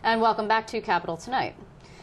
And welcome back to Capitol Tonight.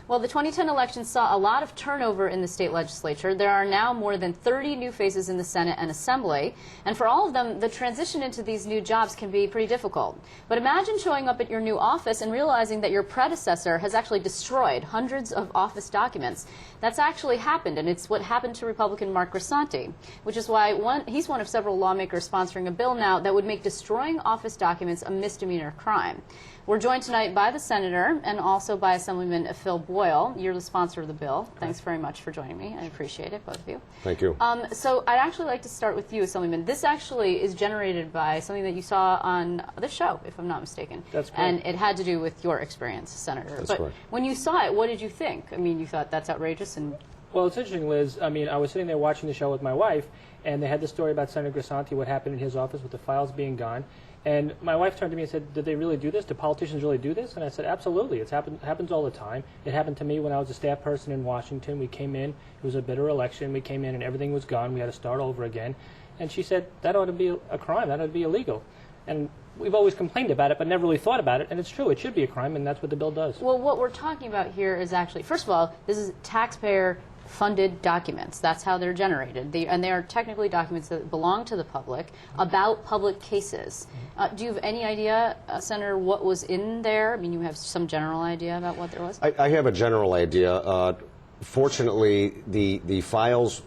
Well, the 2010 election saw a lot of turnover in the state legislature. There are now more than 30 new faces in the Senate and Assembly. And for all of them, the transition into these new jobs can be pretty difficult. But imagine showing up at your new office and realizing that your predecessor has actually destroyed hundreds of office documents. That's actually happened, and it's what happened to Republican Mark Grisanti, which is why he's one of several lawmakers sponsoring a bill now that would make destroying office documents a misdemeanor crime. We're joined tonight by the Senator and also by Assemblyman Phil Boyle. You're the sponsor of the bill. Thanks very much for joining me. I appreciate it, both of you. Thank you. So I'd actually like to start with you, Assemblyman. This actually is generated by something that you saw on this show, if I'm not mistaken. That's correct. And it had to do with your experience, Senator. That's but correct. when you saw it, what did you think? I mean, you thought that's outrageous and... Well, it's interesting, Liz. I mean, I was sitting there watching the show with my wife, and they had the story about Senator Grisanti, what happened in his office with the files being gone. And my wife turned to me and said, did they really do this? Do politicians really do this? And I said, absolutely. It happens all the time. It happened to me when I was a staff person in Washington. We came in. It was a bitter election. We came in, and everything was gone. We had to start over again. And she said, that ought to be a crime. That ought to be illegal. And we've always complained about it, but never really thought about it. And it's true. It should be a crime, and that's what the bill does. Well, what we're talking about here is actually, first of all, this is taxpayer-funded documents. That's how they're generated. And they are technically documents that belong to the public about public cases. Do you have any idea, Senator, what was in there? I mean, you have some general idea about what there was? I have a general idea. Fortunately, the files,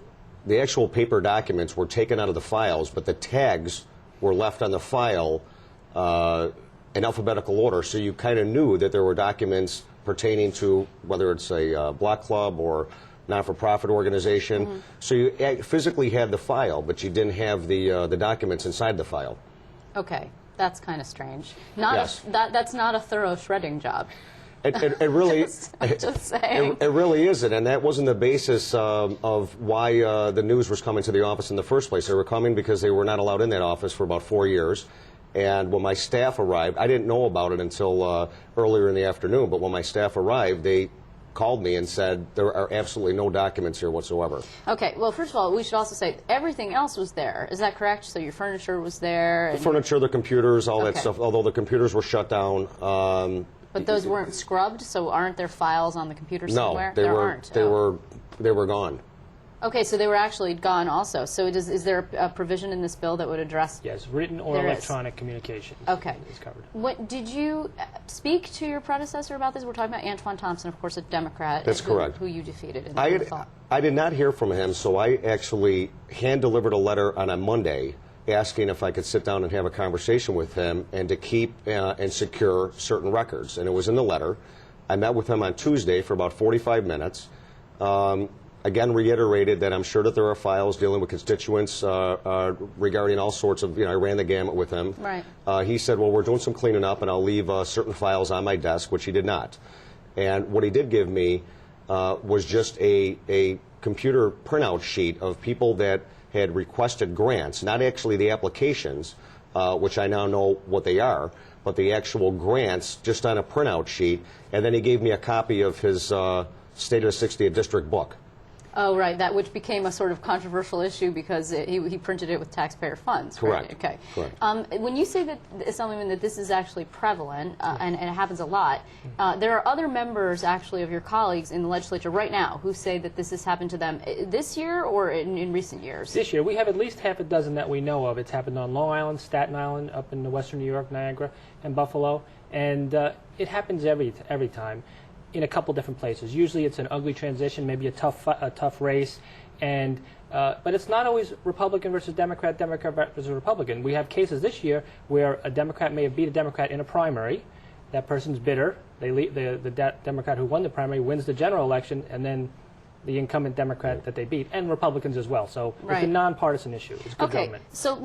the actual paper documents were taken out of the files, but the tags were left on the file in alphabetical order, so you kind of knew that there were documents pertaining to whether it's a block club or not-for-profit organization. Mm-hmm. So you physically had the file, but you didn't have the documents inside the file. Okay, that's kind of strange. Yes. That's not a thorough shredding job. It really, I'm just saying. It really isn't, and that wasn't the basis of why the news was coming to the office in the first place. They were coming because they were not allowed in that office for about 4 years. And when my staff arrived, I didn't know about it until earlier in the afternoon, but when my staff arrived, they called me and said there are absolutely no documents here whatsoever. Okay, well, first of all, we should also say everything else was there. Is that correct? So your furniture was there? The furniture, the computers, all that stuff, although the computers were shut down. But those weren't scrubbed, so aren't there files on the computer somewhere? No, they were gone. Okay, so they were actually gone also. So is there a provision in this bill that would address... Yes, written or electronic communication is covered. Did you speak to your predecessor about this? We're talking about Antoine Thompson, of course, a Democrat. That's correct. Who you defeated in the I did not hear from him, so I actually hand-delivered a letter on a Monday asking if I could sit down and have a conversation with him and to keep and secure certain records. And it was in the letter. I met with him on Tuesday for about 45 minutes. Again, reiterated that I'm sure that there are files dealing with constituents regarding all sorts of, I ran the gamut with him. Right. He said, well, we're doing some cleaning up and I'll leave certain files on my desk, which he did not. And what he did give me was just a computer printout sheet of people that had requested grants, not actually the applications, which I now know what they are, but the actual grants just on a printout sheet. And then he gave me a copy of his State of the 60th District book. Oh, right, that which became a sort of controversial issue because he printed it with taxpayer funds. Correct. Right? Okay. Correct. When you say that, Assemblyman, that this is actually prevalent and it happens a lot, there are other members actually of your colleagues in the legislature right now who say that this has happened to them this year or in recent years? This year. We have at least half a dozen that we know of. It's happened on Long Island, Staten Island, up in western New York, Niagara, and Buffalo. And it happens every time. In a couple different places. Usually it's an ugly transition, maybe a tough race, and but it's not always Republican versus Democrat, Democrat versus Republican. We have cases this year where a Democrat may have beat a Democrat in a primary. That person's bitter. The Democrat who won the primary wins the general election, and then the incumbent Democrat that they beat, and Republicans as well. So it's a nonpartisan issue. It's good government. So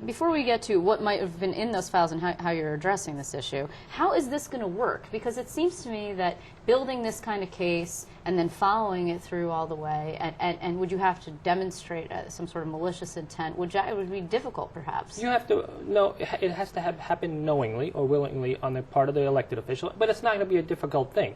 before we get to what might have been in those files and how you're addressing this issue, how is this going to work? Because it seems to me that building this kind of case and then following it through all the way, and would you have to demonstrate some sort of malicious intent? It would be difficult, perhaps. You have to, no, it has to happen knowingly or willingly on the part of the elected official, but it's not going to be a difficult thing.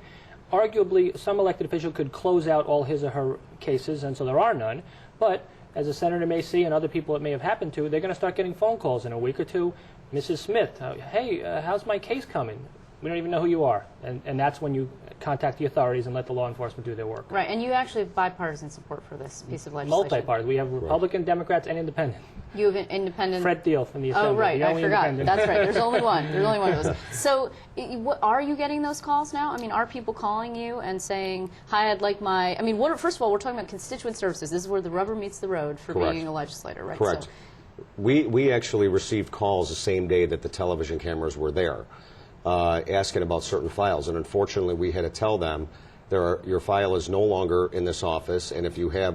Arguably, some elected official could close out all his or her cases, and so there are none. But as a senator may see, and other people it may have happened to, they're going to start getting phone calls in a week or two. Mrs. Smith, hey, how's my case coming? We don't even know who you are. And that's when you contact the authorities and let the law enforcement do their work. Right, and you actually have bipartisan support for this piece of legislation. Multi-party. We have Republican, Democrats, and Independent. You have an independent... Fred Thiel from the Assembly. Oh, right, the only I forgot. independent. That's right. There's only one. There's only one of those. So are you getting those calls now? I mean, are people calling you and saying, hi, I'd like my... I mean, first of all, we're talking about constituent services. This is where the rubber meets the road for Correct. being a legislator, right? Correct. So, we actually received calls the same day that the television cameras were there, asking about certain files. And unfortunately, we had to tell them, your file is no longer in this office, and if you have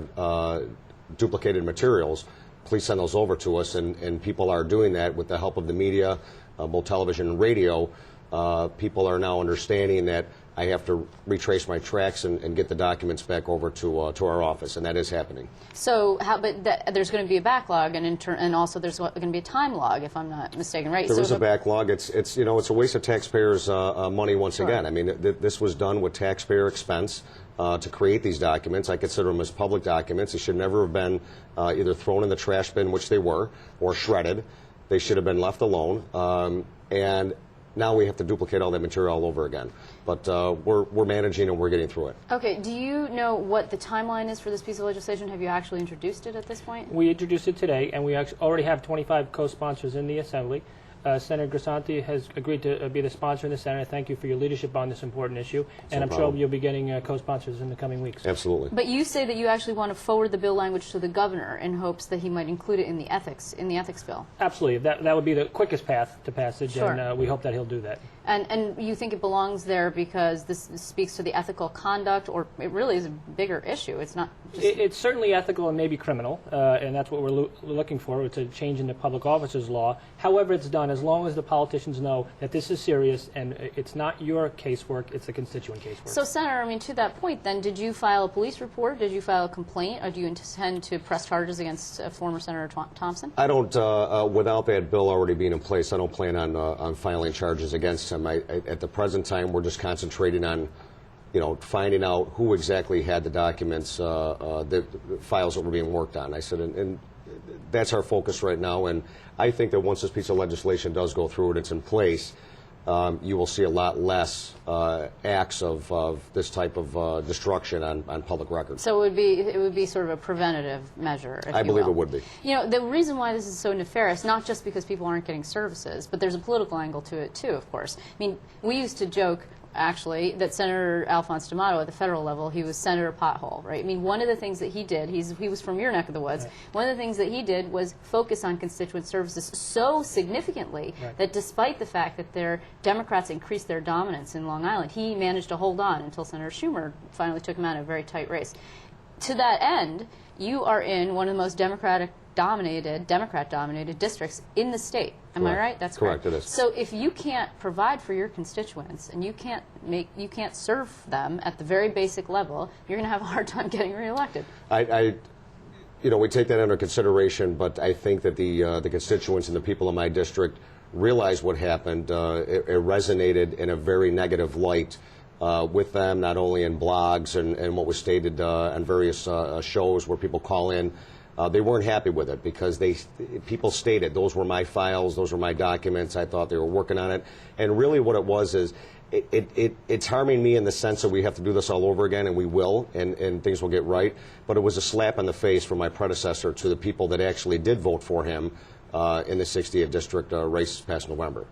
duplicated materials, please send those over to us. And people are doing that with the help of the media, both television and radio. People are now understanding that I have to retrace my tracks and get the documents back over to our office, and that is happening. so there's going to be a backlog, and also there's going to be a time log, if I'm not mistaken, right? There is a backlog. It's a waste of taxpayers' money once again. I mean, this was done with taxpayer expense to create these documents. I consider them as public documents. They should never have been either thrown in the trash bin, which they were, or shredded. They should have been left alone. And now we have to duplicate all that material all over again. But we're managing and we're getting through it. Okay, do you know what the timeline is for this piece of legislation? Have you actually introduced it at this point? We introduced it today, and we already have 25 co-sponsors in the Assembly. Senator Grisanti has agreed to be the sponsor in the Senate. Thank you for your leadership on this important issue, and I'm sure you'll be getting co-sponsors in the coming weeks. Absolutely. But you say that you actually want to forward the bill language to the governor in hopes that he might include it in the ethics bill. Absolutely. That would be the quickest path to passage, Sure. and we hope that he'll do that. And you think it belongs there because this speaks to the ethical conduct, or it really is a bigger issue? It's not just... It's certainly ethical and maybe criminal, and that's what we're looking for. It's a change in the public officers law. However it's done, as long as the politicians know that this is serious and it's not your casework, it's the constituent casework. So, Senator, I mean, to that point, then, did you file a police report? Did you file a complaint? Or do you intend to press charges against former Senator Thompson? I don't, without that bill already being in place, I don't plan on filing charges against him. At the present time, we're just concentrating on, finding out who exactly had the documents, the files that were being worked on. I said, and that's our focus right now. And I think that once this piece of legislation does go through and it's in place, you will see a lot less acts of this type of destruction on public records. So it would be sort of a preventative measure, if I you believe will. it would be. The reason why this is so nefarious, not just because people aren't getting services, but there's a political angle to it too, of course. I mean, we used to joke, actually, that Senator Alphonse D'Amato at the federal level, he was Senator Pothole, right? I mean, one of the things that he did, he was from your neck of the woods, right. One of the things that he did was focus on constituent services so significantly right. that despite the fact that their Democrats increased their dominance in Long Island, he managed to hold on until Senator Schumer finally took him out in a very tight race. To that end, you are in one of the most Democrat-dominated districts in the state. Am I right? That's correct. Correct, it is. So if you can't provide for your constituents and you can't serve them at the very basic level, you're going to have a hard time getting reelected. We take that under consideration, but I think that the constituents and the people in my district realize what happened. It resonated in a very negative light with them, not only in blogs and what was stated on various shows where people call in. They weren't happy with it because people stated those were my files, those were my documents. I thought they were working on it, and really what it was is it's harming me in the sense that we have to do this all over again, and we will, and things will get right. But it was a slap in the face from my predecessor to the people that actually did vote for him in the 60th district race past November.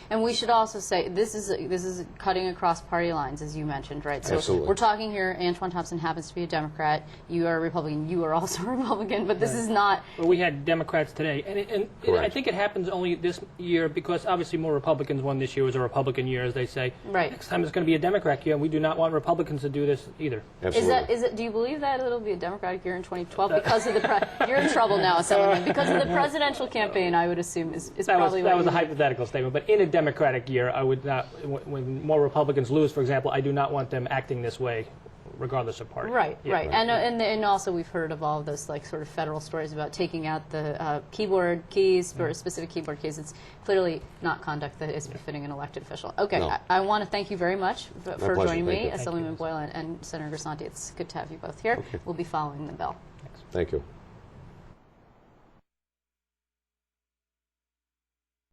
And we should also say this is cutting across party lines, as you mentioned, right? So Absolutely. We're talking here. Antoine Thompson happens to be a Democrat. You are a Republican. You are also a Republican. But this is not. Well, we had Democrats today, and I think it happens only this year because obviously more Republicans won this year. It was a Republican year, as they say. Right. Next time it's going to be a Democratic year, and we do not want Republicans to do this either. Absolutely. Is it? Do you believe that it'll be a Democratic year in 2012 because of the? You're in trouble now, Assemblyman, because of the presidential campaign. I would assume is probably that was a hypothetical statement. But in a Democratic year, I would not. When more Republicans lose, for example, I do not want them acting this way, regardless of party. Right, Yeah. right. And also we've heard of all of those sort of federal stories about taking out the keyboard keys for specific keyboard keys. It's clearly not conduct that is befitting an elected official. Okay, No. I want to thank you very much for pleasure. joining Thank me, you. Assemblyman Boyle and Senator Grisanti. It's good to have you both here. Okay. We'll be following the bill. Thank you.